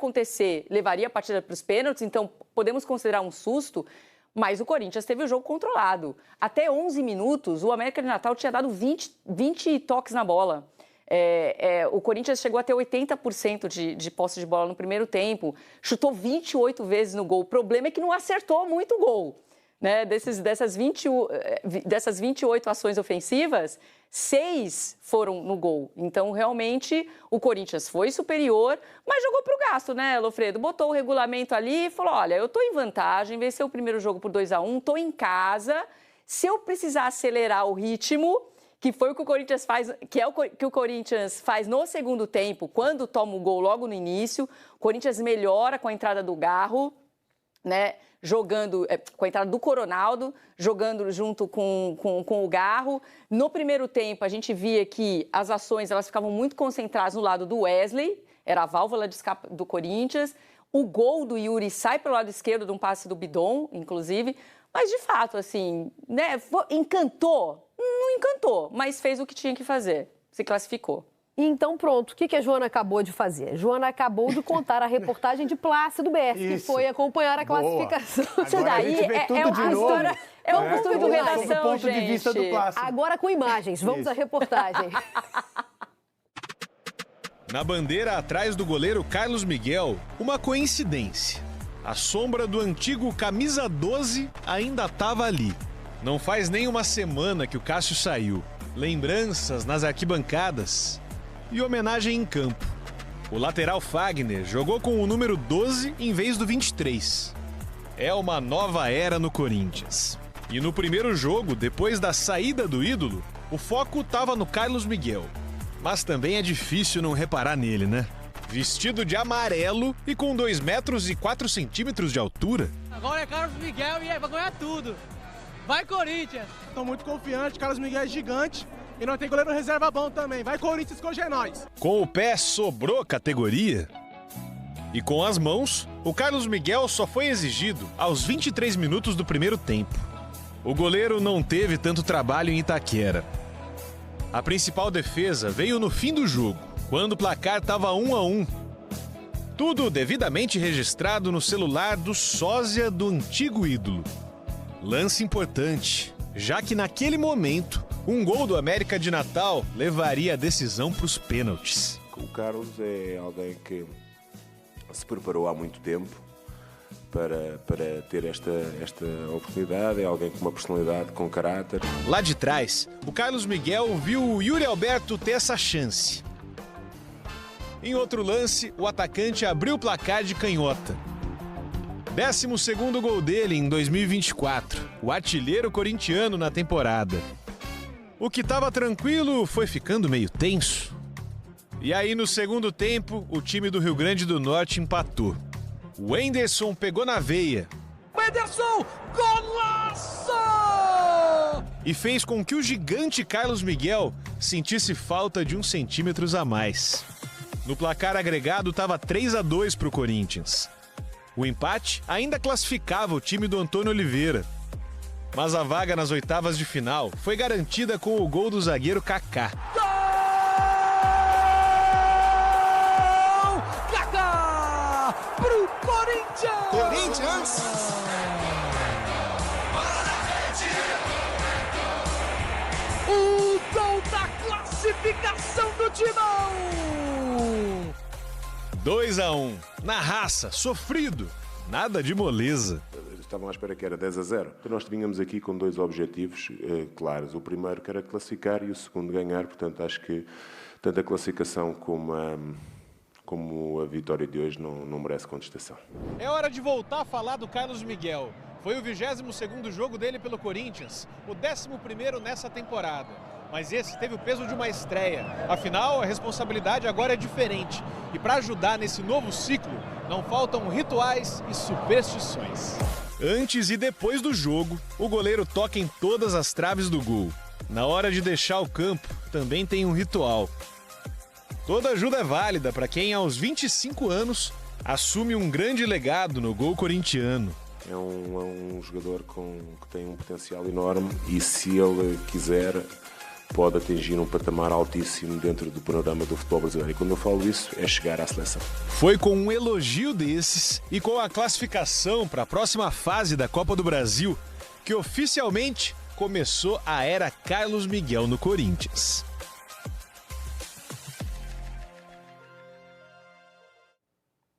acontecer, levaria a partida para os pênaltis, então podemos considerar um susto, mas o Corinthians teve o jogo controlado. Até 11 minutos, o América de Natal tinha dado 20 toques na bola. O Corinthians chegou a ter 80% de posse de bola no primeiro tempo, chutou 28 vezes no gol. O problema é que não acertou muito o gol. Né? Dessas 28 ações ofensivas, 6 foram no gol. Então, realmente, o Corinthians foi superior, mas jogou para o gasto, né, Lofredo? Botou o regulamento ali e falou, olha, eu estou em vantagem, venceu o primeiro jogo por 2-1, estou em casa. Se eu precisar acelerar o ritmo, que foi o que o Corinthians faz, que é o que o Corinthians faz no segundo tempo, quando toma o gol logo no início, o Corinthians melhora com a entrada do Garro, né? Jogando com a entrada do Coronaldo, jogando junto com o Garro. No primeiro tempo, a gente via que as ações elas ficavam muito concentradas no lado do Wesley, era a válvula de escape do Corinthians. O gol do Yuri sai pelo lado esquerdo de um passe do Bidon, inclusive. Mas, de fato, assim, né, encantou? Não encantou, mas fez o que tinha que fazer, se classificou. Então, pronto, o que a Joana acabou de fazer? Joana acabou de contar a reportagem de Plácido Bess, que foi acompanhar a classificação. Isso daí é um costume do redação, do ponto de vista do Plácido. Agora com imagens, vamos à reportagem. Na bandeira atrás do goleiro Carlos Miguel, uma coincidência. A sombra do antigo camisa 12 ainda estava ali. Não faz nem uma semana que o Cássio saiu. Lembranças nas arquibancadas e homenagem em campo. O lateral Fagner jogou com o número 12 em vez do 23. É uma nova era no Corinthians. E no primeiro jogo, depois da saída do ídolo, o foco estava no Carlos Miguel. Mas também é difícil não reparar nele, né? Vestido de amarelo e com 2 metros e 4 centímetros de altura. Agora é Carlos Miguel e vai ganhar tudo. Vai, Corinthians! Estou muito confiante, Carlos Miguel é gigante e não tem goleiro reserva bom também. Vai, Corinthians, que hoje é nóis! Com o pé sobrou categoria. E com as mãos, o Carlos Miguel só foi exigido aos 23 minutos do primeiro tempo. O goleiro não teve tanto trabalho em Itaquera. A principal defesa veio no fim do jogo, quando o placar estava 1-1. Tudo devidamente registrado no celular do sósia do antigo ídolo. Lance importante, já que naquele momento, um gol do América de Natal levaria a decisão para os pênaltis. O Carlos é alguém que se preparou há muito tempo para ter esta oportunidade, é alguém com uma personalidade, com caráter. Lá de trás, o Carlos Miguel viu o Yuri Alberto ter essa chance. Em outro lance, o atacante abriu o placar de canhota. 12º gol dele em 2024, o artilheiro corintiano na temporada. O que estava tranquilo foi ficando meio tenso. E aí, no segundo tempo, o time do Rio Grande do Norte empatou. O Wenderson pegou na veia. Wenderson, golaço! E fez com que o gigante Carlos Miguel sentisse falta de uns centímetros a mais. No placar agregado, estava 3-2 para o Corinthians. O empate ainda classificava o time do Antônio Oliveira. Mas a vaga nas oitavas de final foi garantida com o gol do zagueiro Kaká. Gol! Kaká! Pro Corinthians! Corinthians! O gol da classificação do Timão! 2-1, na raça, sofrido, nada de moleza. Estavam à espera que era 10-0. Nós tínhamos aqui com 2 objetivos claros. O primeiro que era classificar e o segundo ganhar. Portanto, acho que tanto a classificação como a vitória de hoje não merece contestação. É hora de voltar a falar do Carlos Miguel. Foi o 22º jogo dele pelo Corinthians, o 11º nessa temporada. Mas esse teve o peso de uma estreia. Afinal, a responsabilidade agora é diferente. E para ajudar nesse novo ciclo, não faltam rituais e superstições. Antes e depois do jogo, o goleiro toca em todas as traves do gol. Na hora de deixar o campo, também tem um ritual. Toda ajuda é válida para quem, aos 25 anos, assume um grande legado no gol corintiano. É um jogador que tem um potencial enorme e, se ele quiser, pode atingir um patamar altíssimo dentro do panorama do futebol brasileiro. E quando eu falo isso, é chegar à seleção. Foi com um elogio desses e com a classificação para a próxima fase da Copa do Brasil que oficialmente começou a era Carlos Miguel no Corinthians.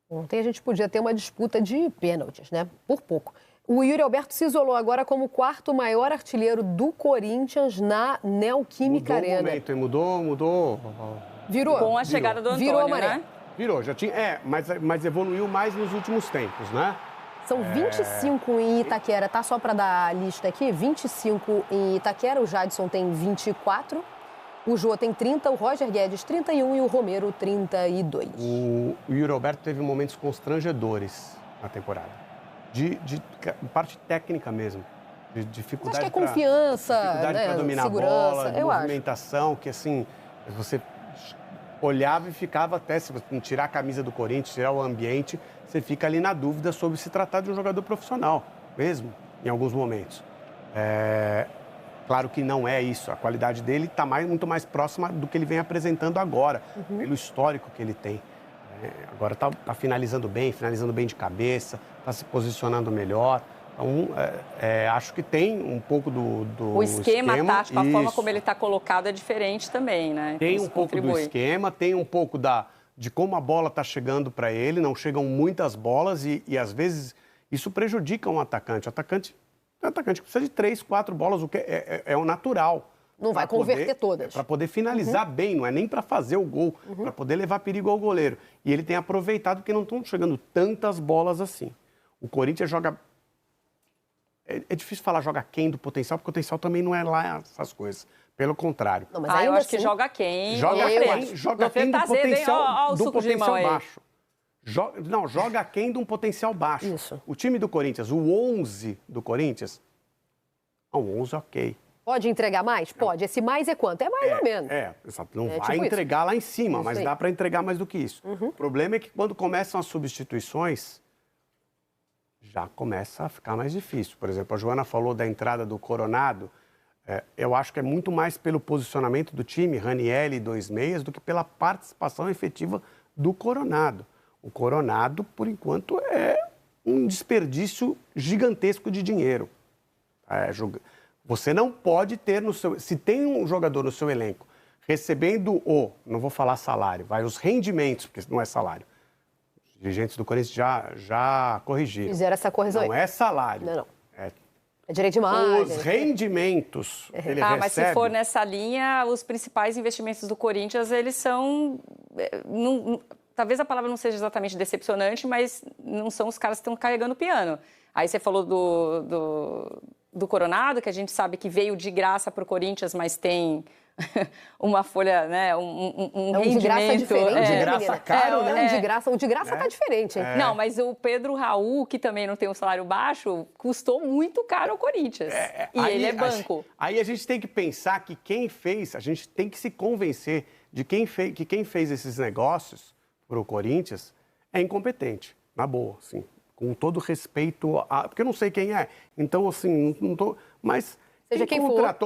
Ontem a gente podia ter uma disputa de pênaltis, né? Por pouco. O Yuri Alberto se isolou agora como o 4º maior artilheiro do Corinthians na Neoquímica Arena. Mudou. Virou? Com a chegada do Antônio, Virou a maré. né? Virou, já tinha. Mas evoluiu mais nos últimos tempos, né? São 25 em Itaquera, tá? Só para dar a lista aqui, 25 em Itaquera, o Jadson tem 24, o Jô tem 30, o Roger Guedes 31 e o Romero 32. O Yuri Alberto teve momentos constrangedores na temporada. De parte técnica mesmo. De dificuldade. Acho que é confiança, dificuldade né? para dominar Segurança, a bola, eu movimentação, que assim, você olhava e ficava até, se você tirar a camisa do Corinthians, tirar o ambiente, você fica ali na dúvida sobre se tratar de um jogador profissional, mesmo, em alguns momentos. Claro que não é isso, a qualidade dele está muito mais próxima do que ele vem apresentando agora, pelo histórico que ele tem. Agora está finalizando bem de cabeça, está se posicionando melhor. Então, acho que tem um pouco do o esquema tático, a forma como ele está colocado é diferente também, né? Tem um pouco do esquema, tem um pouco de como a bola está chegando para ele, não chegam muitas bolas e às vezes isso prejudica um atacante. O atacante precisa de 3, 4 bolas, o que é o natural. Não vai converter todas. Para poder finalizar bem, não é nem para fazer o gol, para poder levar perigo ao goleiro. E ele tem aproveitado porque não estão chegando tantas bolas assim. O Corinthians joga... É difícil falar joga quem do potencial, porque o potencial também não é lá essas coisas. Pelo contrário. Não, mas eu acho que joga quem. Joga quem do potencial baixo. Joga quem de um potencial baixo. Isso. O time do Corinthians, o 11 do Corinthians, o 11 ok. Pode entregar mais? Pode. Esse mais é quanto? É mais ou menos. Exato. Não vai entregar lá em cima, isso mas aí. dá para entregar mais do que isso. O problema é que quando começam as substituições, já começa a ficar mais difícil. Por exemplo, a Joana falou da entrada do Coronado. Eu acho que é muito mais pelo posicionamento do time, Ranieri e 2 meias, do que pela participação efetiva do Coronado. O Coronado, por enquanto, é um desperdício gigantesco de dinheiro. Você não pode ter no seu... Se tem um jogador no seu elenco recebendo não vou falar salário, os rendimentos, porque não é salário. Os dirigentes do Corinthians já corrigiram. Fizeram essa correção. Não é salário. Não. É direito de imagem. Os rendimentos que ele recebe... Mas se for nessa linha, os principais investimentos do Corinthians, eles são... Talvez a palavra não seja exatamente decepcionante, mas não são os caras que estão carregando o piano. Aí você falou do Coronado, que a gente sabe que veio de graça para o Corinthians, mas tem uma folha, né, um rendimento. De graça diferente, de graça caro, né? O de graça tá diferente. Hein? Não, mas o Pedro Raul, que também não tem um salário baixo, custou muito caro ao Corinthians. Ele é banco. Aí a gente tem que pensar que a gente tem que se convencer de que quem fez esses negócios para o Corinthians é incompetente, na boa, assim. Com todo respeito porque eu não sei quem é. Então, assim, não tô... Mas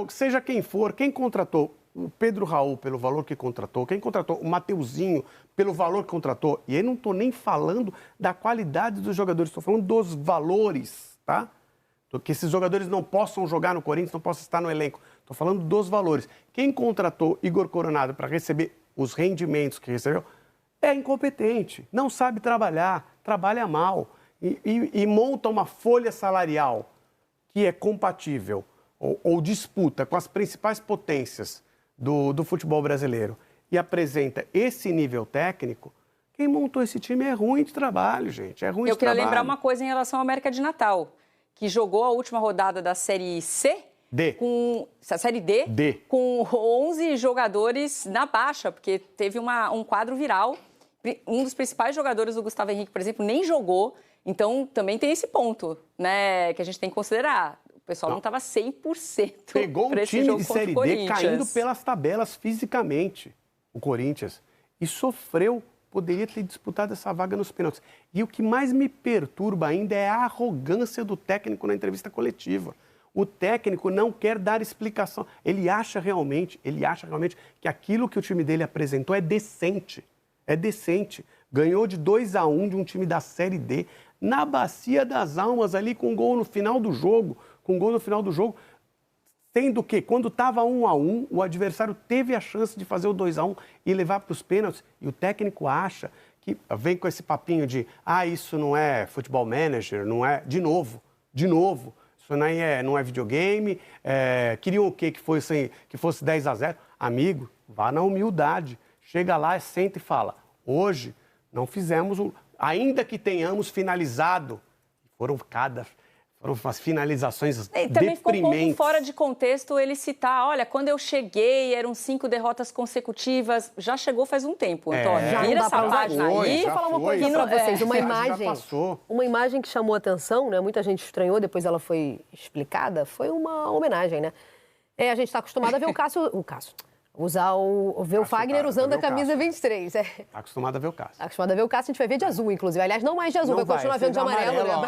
seja quem for, quem contratou o Pedro Raul pelo valor que contratou, quem contratou o Mateuzinho pelo valor que contratou, e aí não estou nem falando da qualidade dos jogadores, estou falando dos valores, tá? Que esses jogadores não possam jogar no Corinthians, não possam estar no elenco. Estou falando dos valores. Quem contratou Igor Coronado para receber os rendimentos que recebeu é incompetente, não sabe trabalhar, trabalha mal. E monta uma folha salarial que é compatível ou disputa com as principais potências do futebol brasileiro e apresenta esse nível técnico, quem montou esse time é ruim de trabalho, gente. É ruim de trabalho. Eu queria lembrar uma coisa em relação ao América de Natal, que jogou a última rodada da Série C... Série D, com 11 jogadores na baixa, porque teve um quadro viral. Um dos principais jogadores do Gustavo Henrique, por exemplo, nem jogou. Então, também tem esse ponto, né, que a gente tem que considerar. O pessoal não estava 100% Pegou um time de Série D caindo pelas tabelas fisicamente, o Corinthians, e sofreu, poderia ter disputado essa vaga nos pênaltis. E o que mais me perturba ainda é a arrogância do técnico na entrevista coletiva. O técnico não quer dar explicação. Ele acha realmente que aquilo que o time dele apresentou é decente. É decente. Ganhou de 2-1 de um time da Série D, na Bacia das Almas, ali com gol no final do jogo. Sendo que, quando estava 1-1, o adversário teve a chance de fazer o 2-1 e levar para os pênaltis. E o técnico acha que vem com esse papinho de isso não é futebol manager, não é... De novo. Isso não é videogame. Queriam o quê? Que fosse 10-0. Amigo, vá na humildade. Chega lá, senta e fala. Hoje, não fizemos... Ainda que tenhamos finalizado, foram umas finalizações também deprimentes. Ficou um pouco fora de contexto ele citar, olha, quando eu cheguei eram 5 derrotas consecutivas. Já chegou faz um tempo, Antônio. Já Vira não dá essa página aí. Vou falar uma coisa pra vocês, uma imagem que chamou atenção, né? Muita gente estranhou, depois ela foi explicada, foi uma homenagem, né? A gente está acostumado a ver ver o Fagner usando a camisa 23. Tá acostumado a ver o Cássio. Tá acostumado a ver o Cássio, a gente vai ver de azul, inclusive. Aliás, não mais de azul, vai continuar vendo de amarelo.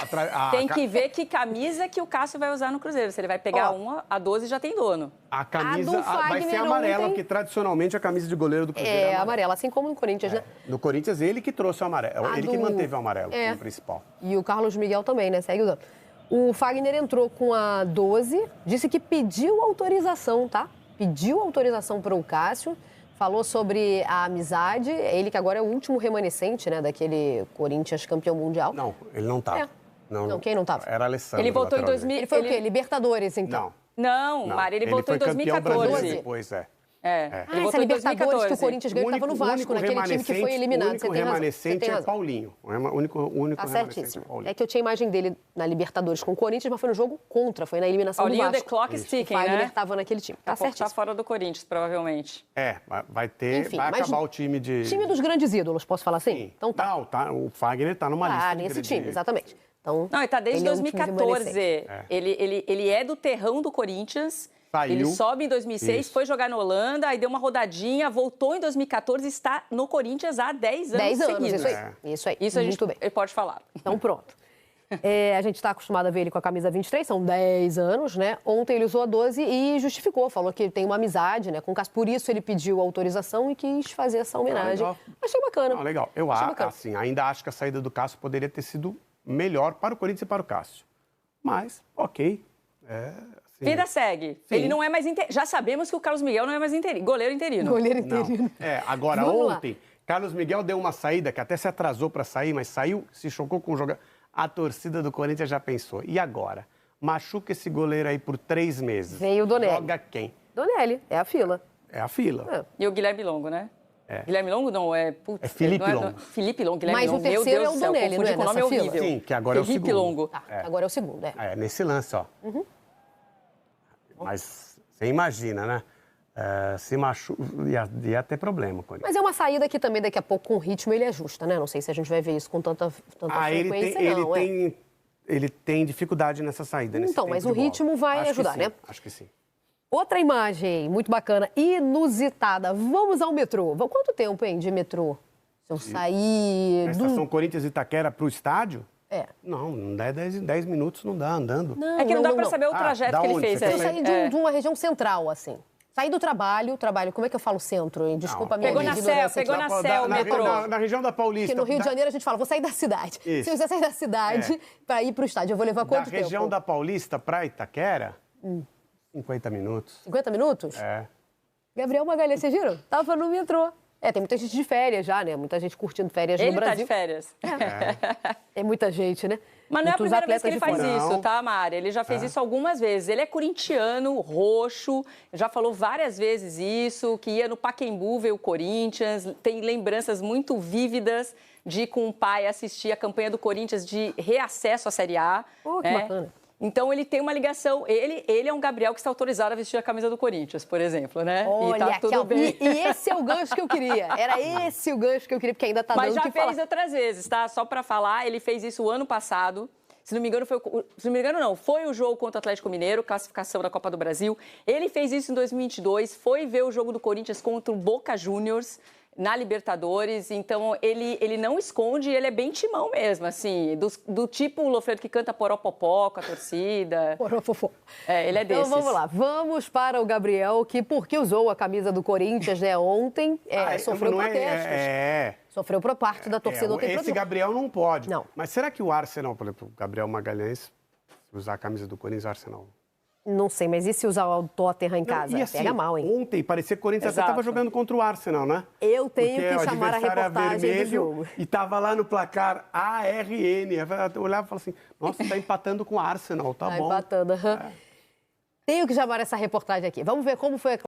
Tem que ver que camisa que o Cássio vai usar no Cruzeiro. Se ele vai pegar a 12 já tem dono. A camisa vai ser amarela, porque tradicionalmente a camisa de goleiro do Cruzeiro é amarela, assim como no Corinthians, né? No Corinthians, ele que trouxe o amarelo. Ele que manteve o amarelo como principal. E o Carlos Miguel também, né? Segue usando. O Fagner entrou com a 12, disse que pediu autorização, tá? Pediu autorização para o Cássio, falou sobre a amizade, ele que agora é o último remanescente, né, daquele Corinthians campeão mundial. Não, ele não estava. Não, quem não estava? Era Alessandro. Ele voltou em 2000. Ele foi o quê? Libertadores, então? Não, Mari, ele voltou em 2014. Depois, essa Libertadores que o Corinthians ganhou estava no Vasco, naquele time que foi eliminado. O único remanescente é Paulinho. O único tá certíssimo. É que eu tinha a imagem dele na Libertadores com o Corinthians, mas foi no jogo contra, foi na eliminação do Vasco. Paulinho, the clock is ticking, né? O Fagner estava naquele time. Tá certíssimo. Tá fora do Corinthians, provavelmente. Vai acabar o time de... Time dos grandes ídolos, posso falar assim? Sim. Então tá. Não, o Fagner está numa lista de nesse time, exatamente. Então, ele está desde 2014. Ele é do terrão do Corinthians. Saiu. Ele sobe em 2006, foi jogar na Holanda, aí deu uma rodadinha, voltou em 2014 e está no Corinthians há 10 anos 10 anos, seguidos. Isso aí. Isso a gente pode falar. Então pronto. A gente está acostumado a ver ele com a camisa 23, são 10 anos, né? Ontem ele usou a 12 e justificou, falou que tem uma amizade, né, com o Cássio. Por isso ele pediu autorização e quis fazer essa homenagem. Achei bacana. Legal. Eu ainda acho que a saída do Cássio poderia ter sido melhor para o Corinthians e para o Cássio. Mas, ok. Vida segue. Sim. Ele não é mais já sabemos que o Carlos Miguel não é mais goleiro interino. Agora ontem, Carlos Miguel deu uma saída que até se atrasou para sair, mas saiu, se chocou com o jogador. A torcida do Corinthians já pensou. E agora? Machuca esse goleiro aí por 3 meses. Veio o Donelli. Joga quem? Donelli, é a fila. E o Guilherme Longo, né? Guilherme Longo não, é Felipe Longo. Felipe Longo, Guilherme Longo. Mas o terceiro é o Donelli, confundi com o nome horrível. Sim, que agora Felipe é o segundo. Longo. Agora é o segundo, nesse lance, ó. Mas você imagina, né? Se machuca, ia ter problema com ele. Mas é uma saída que também daqui a pouco, com o ritmo, ele ajusta, né? Não sei se a gente vai ver isso com tanta frequência, ele tem dificuldade nessa saída. Então, mas o ritmo vai ajudar, né? Acho que sim. Outra imagem muito bacana, inusitada. Vamos ao metrô. Quanto tempo, hein, de metrô? Se eu sair... Da estação Corinthians Itaquera para o estádio? Não dá 10 minutos, não dá andando. Não dá para saber o trajeto que ele fez. Se eu sair de uma região central, assim. Sair do trabalho, como é que eu falo centro, hein? Desculpa a minha ignorância. Pegou na Céu o metrô. Na região da Paulista. Porque no Rio de Janeiro a gente fala, vou sair da cidade. Isso. Se eu quiser sair da cidade para ir para o estádio, eu vou levar quanto tempo? Da região da Paulista para Itaquera, 50 minutos. 50 minutos? Gabriel Magalhães, vocês viram? Tava no metrô. Tem muita gente de férias já, né? Muita gente curtindo férias no Brasil. Ele tá de férias. É muita gente, né? Mas não é a primeira vez que ele faz isso, tá, Mari? Ele já fez isso algumas vezes. Ele é corintiano, roxo, já falou várias vezes isso, que ia no Pacaembu ver o Corinthians, tem lembranças muito vívidas de ir com o pai assistir a campanha do Corinthians de reacesso à Série A. Que bacana. Então, ele tem uma ligação... Ele é um Gabriel que está autorizado a vestir a camisa do Corinthians, por exemplo, né? Olha, e tá tudo bem. E esse é o gancho que eu queria. Era esse o gancho que eu queria, porque ainda tá dando o que falar. Mas já fez outras vezes, tá? Só para falar, ele fez isso o ano passado. Se não me engano, foi o jogo contra o Atlético Mineiro, classificação da Copa do Brasil. Ele fez isso em 2022, foi ver o jogo do Corinthians contra o Boca Juniors, na Libertadores, então ele não esconde, ele é bem timão mesmo, assim, do tipo o Loffredo que canta poropopó com a torcida. Poropopó. Ele é desses. Então vamos lá, vamos para o Gabriel, que porque usou a camisa do Corinthians, né, ontem, sofreu protestos. Sofreu por parte da torcida ontem. Esse Gabriel não pode. Não. Mas será que o Arsenal, por exemplo, o Gabriel Magalhães, usar a camisa do Corinthians, o Arsenal? Não sei, mas e se usar o Tottenham em casa? E assim, Pega mal, hein? Ontem parecia que o Corinthians até Exato. estava jogando contra o Arsenal, né? Eu tenho Porque que chamar a adversário era reportagem do jogo. E tava lá no placar ARN. Eu olhava e falava assim, nossa, tá empatando com o Arsenal, tá bom. Empatando. Tenho que chamar essa reportagem aqui. Vamos ver como foi a